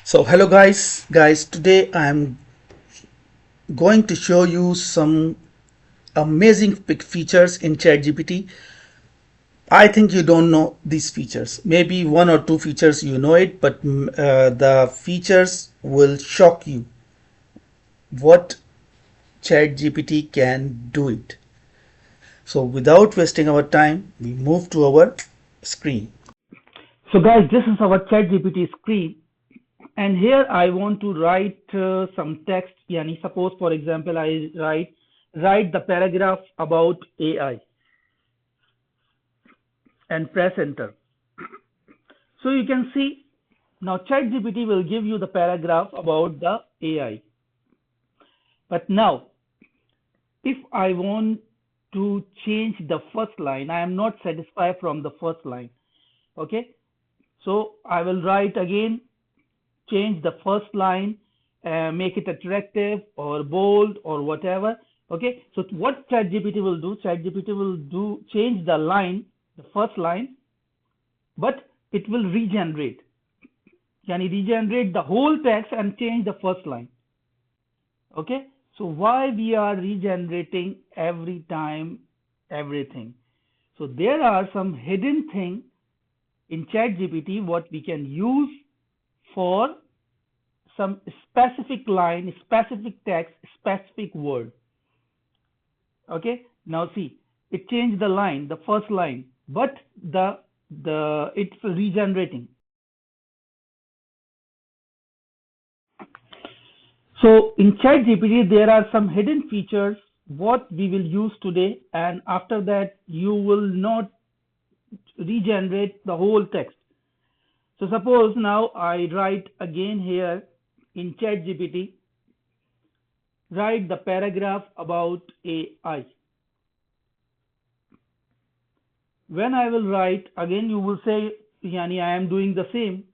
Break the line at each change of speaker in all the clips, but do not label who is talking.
So hello guys, today I'm going to show you some amazing features in ChatGPT. I think you don't know these features. Maybe one or two features you know it, but the features will shock you what ChatGPT can do it. So without wasting our time, we move to our screen.
So guys, this is our ChatGPT screen, and here I want to write some text. Yani suppose, for example, I write the paragraph about AI and press enter. So you can see now ChatGPT will give you the paragraph about the AI. But now, if I want to change the first line, I am not satisfied from the first line. Okay, so I will write again, change the first line, make it attractive or bold or whatever. Okay, so what ChatGPT will do? ChatGPT will do change the line, the first line, but it will regenerate. Can it regenerate the whole text and change the first line? Okay, so why we are regenerating every time everything? So there are some hidden thing in ChatGPT what we can use for some specific line, specific text, specific word. Okay, now see, it changed the line, the first line, but the it's regenerating. So in ChatGPT there are some hidden features what we will use today, and after that you will not regenerate the whole text. So suppose now I write again here in ChatGPT, write the paragraph about AI. When I will write again, you will say, Yani, I am doing the same.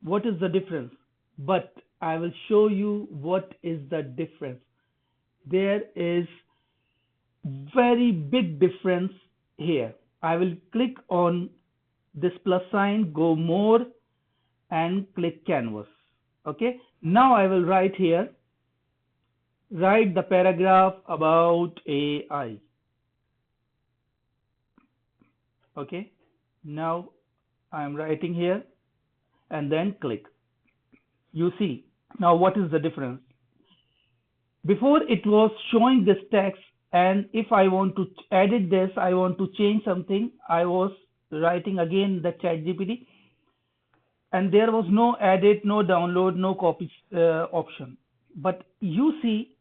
What is the difference? But I will show you what is the difference. There is very big difference here. I will click on this plus sign, go more, and click canvas. Okay. Now I will write here, write the paragraph about AI. Okay. Now I am writing here and then click. You see now what is the difference. Before it was showing this text, and if I want to edit this, I want to change something, I was writing again the ChatGPT, and there was no edit, no download, no copy option. But you see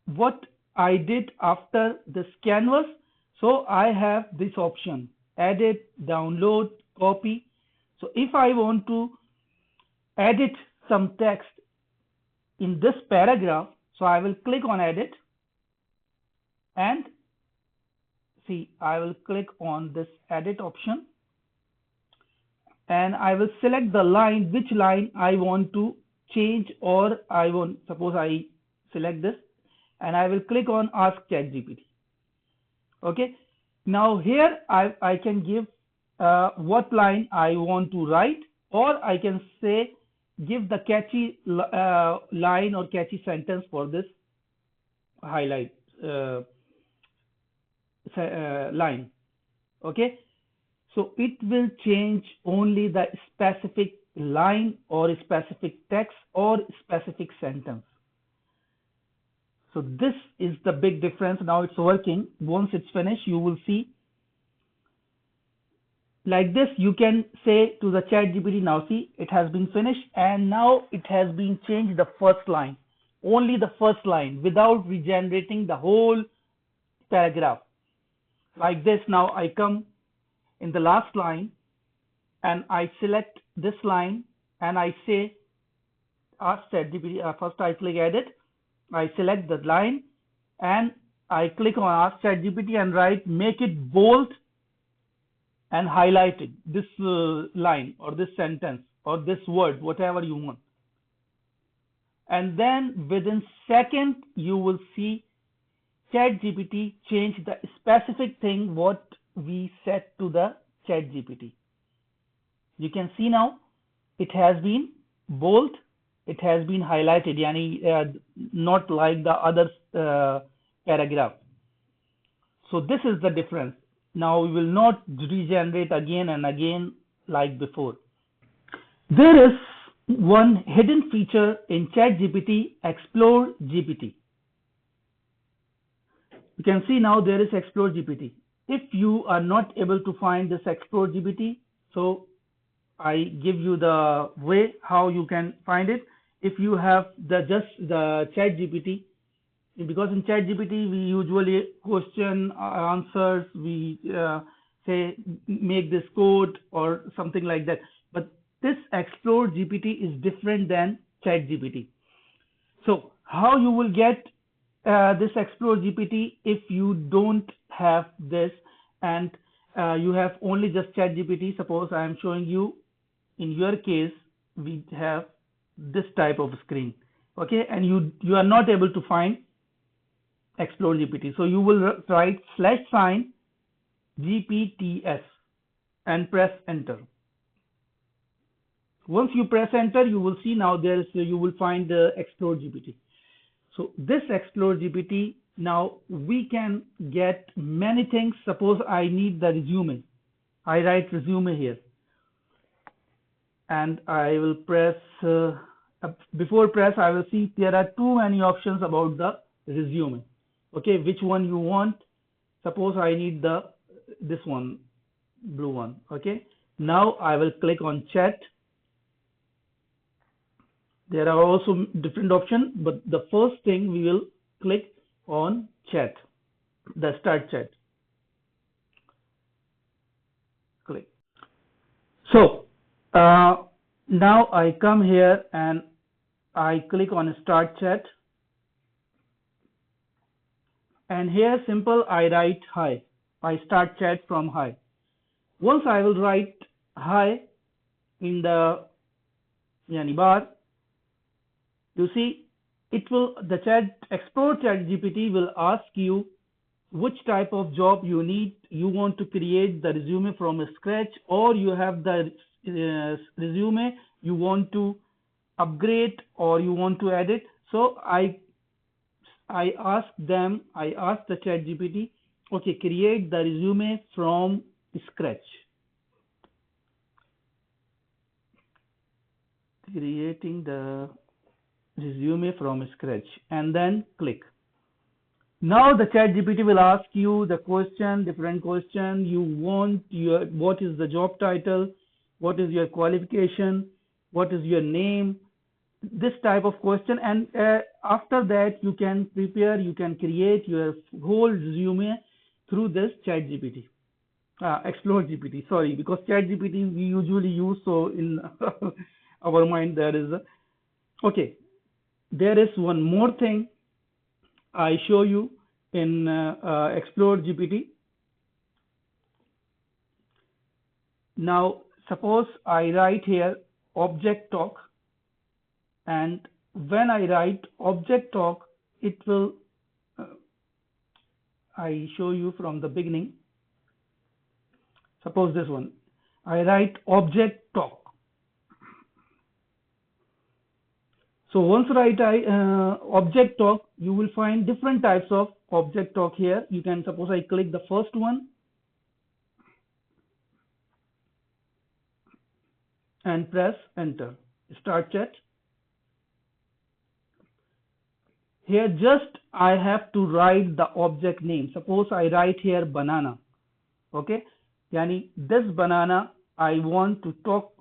what I did after this canvas. So I have this option, edit, download, copy. So if I want to edit some text in this paragraph, so I will click on edit, and see, I will click on this edit option, and I will select the line, which line I want to change, or I want, suppose I select this, and I will click on ask ChatGPT. Okay, now here I can give what line I want to write, or I can say give the catchy line or catchy sentence for this highlight line. Okay, so it will change only the specific line or specific text or specific sentence. So this is the big difference. Now it's working. Once it's finished, you will see like this. You can say to the chat GPT, now see, it has been finished, and now it has been changed the first line, only the first line, without regenerating the whole paragraph. Like this, now I come in the last line and I select this line and I say ask ChatGPT. First I click edit, I select the line, and I click on ask ChatGPT and write make it bold and highlighted, this line or this sentence or this word, whatever you want. And then within second you will see ChatGPT change the specific thing what we set to the ChatGPT. You can see now it has been bold it has been highlighted, not like the other paragraph. So this is the difference. Now we will not regenerate again and again like before. There is one hidden feature in ChatGPT, Explore GPT. You can see now there is Explore GPT. If you are not able to find this Explore GPT, so I give you the way how you can find it. If you have just the ChatGPT, because in ChatGPT we usually question answers, we say make this code or something like that. But this Explore GPT is different than ChatGPT. So how you will get this Explore GPT if you don't have this and you have only just ChatGPT? Suppose I am showing you, in your case we have this type of screen, okay, and you are not able to find Explore GPT. So you will write /sign GPTS and press enter. Once you press enter, you will see now you will find the Explore GPT. So this Explore GPT, now we can get many things. Suppose I need the resume. I write resume here. And I will press, before press, I will see there are too many options about the resume. Okay, which one you want? Suppose I need this one, blue one. Okay, now I will click on chat. There are also different options, but the first thing we will click on chat, the start chat. Click. So now I come here and I click on start chat. And here simple, I write hi. I start chat from hi. Once I will write hi in the bar, you see the Explore ChatGPT will ask you which type of job you need. You want to create the resume from scratch, or you have the resume you want to upgrade or you want to edit. So I asked the ChatGPT, okay, create the resume from scratch. Creating the resume from scratch, and then click. Now the ChatGPT will ask you the different question you want. What is the job title? What is your qualification? What is your name? This type of question, and after that you can create your whole resume through this ChatGPT, Explore GPT. Sorry, because ChatGPT we usually use, so in our mind there is okay. There is one more thing I show you in Explore GPT. Now suppose I write here object talk, and when I write object talk, it will I show you from the beginning. Suppose this one, I write object talk. So once write object talk, you will find different types of object talk here. You can, suppose I click the first one and press enter, start chat. Here just I have to write the object name. Suppose I write here banana. Okay, yani this banana I want to talk,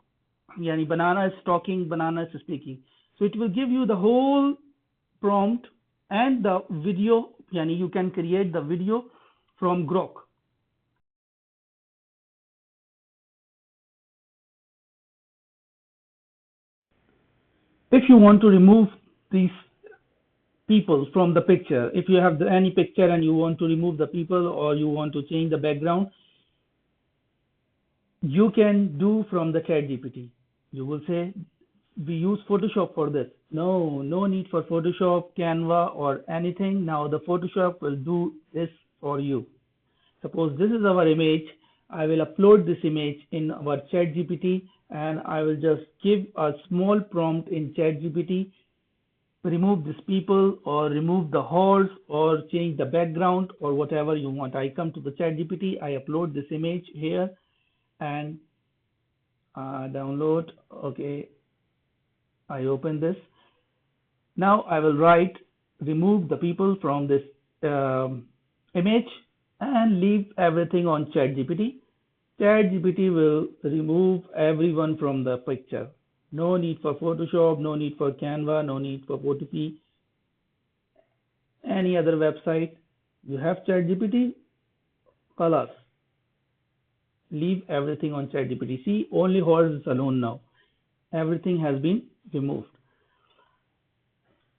yani banana is talking, banana is speaking. So it will give you the whole prompt and the video, yani you can create the video from Grok. If you want to remove these people from the picture, if you have any picture and you want to remove the people, or you want to change the background, you can do from the ChatGPT. You will say we use Photoshop for this. No need for Photoshop, Canva or anything. Now the Photoshop will do this for you. Suppose this is our image. I will upload this image in our ChatGPT, and I will just give a small prompt in ChatGPT, remove these people or remove the horse or change the background or whatever you want. I come to the ChatGPT, I upload this image here and download. Okay, I open this. Now I will write remove the people from this image and leave everything on ChatGPT. ChatGPT will remove everyone from the picture. No need for Photoshop, no need for Canva, no need for Photopea, any other website. You have ChatGPT, call us. Leave everything on ChatGPT. See, only horse is alone now. Everything has been removed.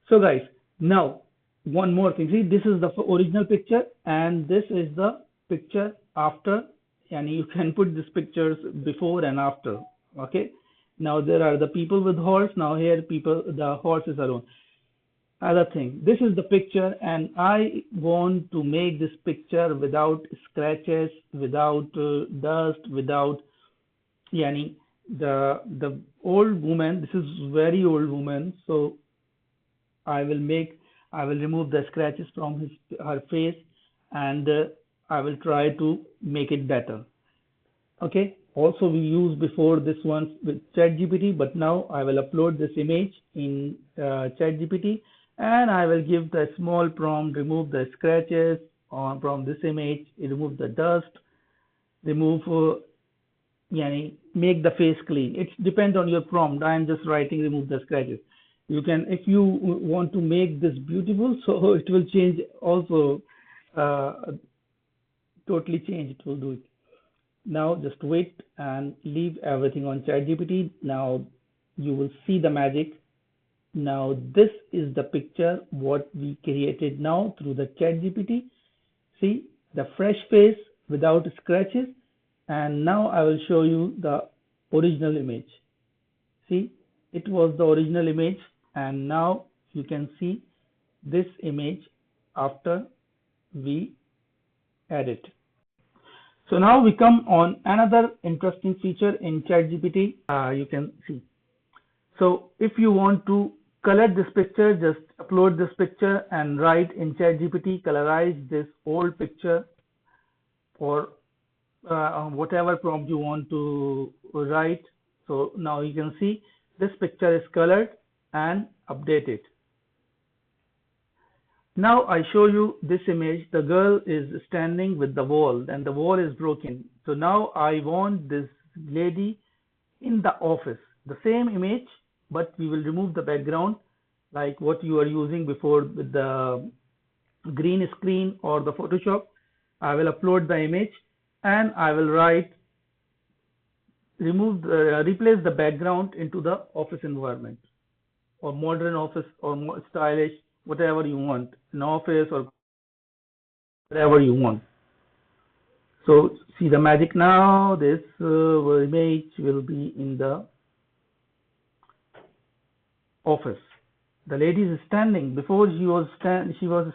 So guys, now one more thing. See, this is the original picture and this is the picture after, and you can put these pictures before and after. Okay. Now there are the people with horse. Now here the horse is alone. Other thing, this is the picture and I want to make this picture without scratches, without dust, without yani the old woman. This is very old woman, so I will remove the scratches from her face and I will try to make it better. Okay. Also, we used before this one with ChatGPT, but now I will upload this image in ChatGPT and I will give the small prompt, remove the scratches from this image, remove the dust, remove, make the face clean. It depends on your prompt. I am just writing remove the scratches. You can, if you want to make this beautiful, so it will change also, totally change. It will do it. Now just wait and leave everything on ChatGPT. Now you will see the magic. Now this is the picture what we created now through the ChatGPT. See the fresh face without scratches. And now I will show you the original image. See, it was the original image and now you can see this image after we edit. So now we come on another interesting feature in ChatGPT. You can see. So if you want to color this picture, just upload this picture and write in ChatGPT, colorize this old picture or whatever prompt you want to write. So now you can see this picture is colored and updated. Now I show you this image. The girl is standing with the wall and the wall is broken. So now I want this lady in the office. The same image, but we will remove the background like what you are using before with the green screen or the Photoshop. I will upload the image and I will write replace the background into the office environment or modern office or more stylish, whatever you want, an office or whatever you want. So see the magic now. This image will be in the office. The lady is standing. Before she was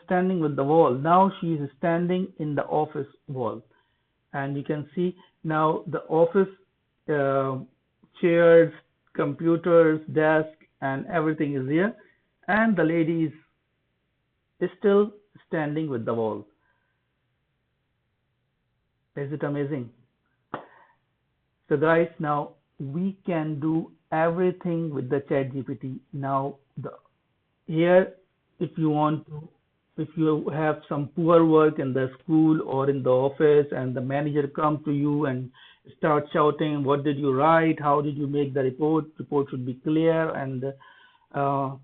standing with the wall. Now she is standing in the office wall, and you can see now the office chairs, computers, desk, and everything is here, and the lady is still standing with the wall. Is it amazing? So guys, now we can do everything with the ChatGPT. Now here, if you have some poor work in the school or in the office and the manager comes to you and start shouting, what did you write, how did you make the report should be clear, and I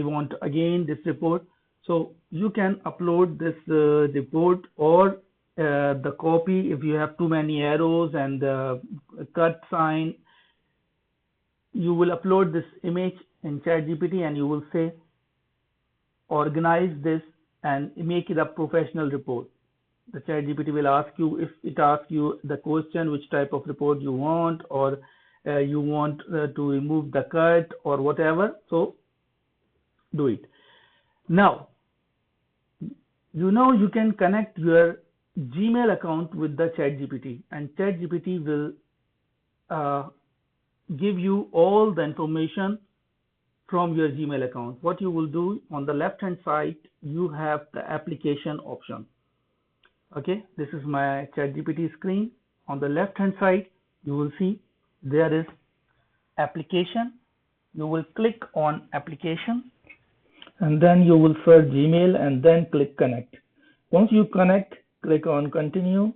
want again this report. So you can upload this report or the copy. If you have too many arrows and cut sign, you will upload this image in ChatGPT and you will say organize this and make it a professional report. The ChatGPT will ask you, if it asks you the question which type of report you want, or you want to remove the cut or whatever, so do it. Now you can connect your Gmail account with the ChatGPT, and ChatGPT will give you all the information from your Gmail account. What you will do, on the left hand side, you have the application option. Okay, this is my ChatGPT screen. On the left hand side, you will see there is application. You will click on application and then you will search Gmail and then click connect. Once you connect, click on continue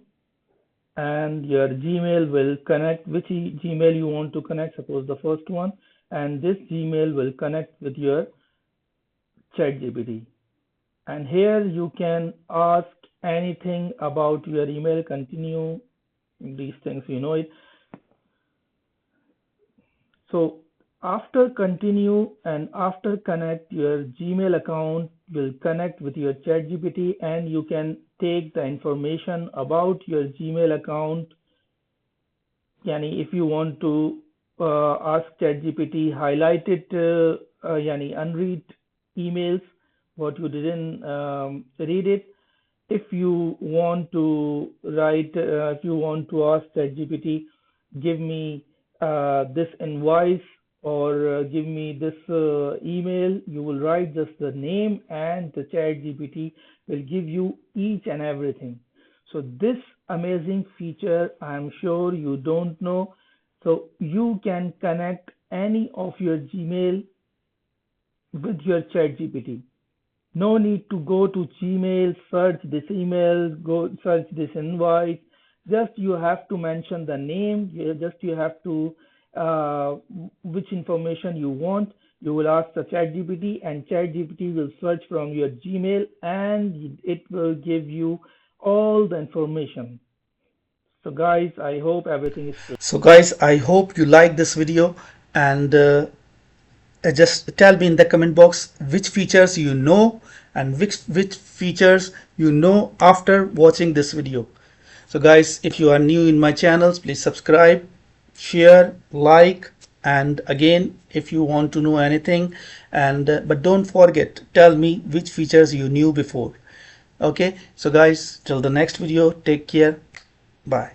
and your Gmail will connect. Which Gmail you want to connect, suppose the first one, and this Gmail will connect with your ChatGPT. And here you can ask anything about your email, continue, these things, you know it. So after continue and after connect, your Gmail account will connect with your ChatGPT and you can take the information about your Gmail account. Yani if you want to ask ChatGPT highlighted unread emails, what you didn't read it. If you want to write, if you want to ask ChatGPT, give me this invoice or give me this email, you will write just the name and the ChatGPT will give you each and everything. So this amazing feature, I'm sure you don't know. So you can connect any of your Gmail with your ChatGPT. No need to go to Gmail, search this email, go search this invoice. Just you have to mention the name. You have to which information you want. You will ask the ChatGPT, and ChatGPT will search from your Gmail, and it will give you all the information. So guys, I hope everything is clear.
So guys, I hope you like this video, and just tell me in the comment box which features you know and which features you know after watching this video. So guys, if you are new in my channels, please subscribe, share, like, and again, if you want to know anything, and but don't forget, tell me which features you knew before. Okay, so guys, till the next video, take care, bye.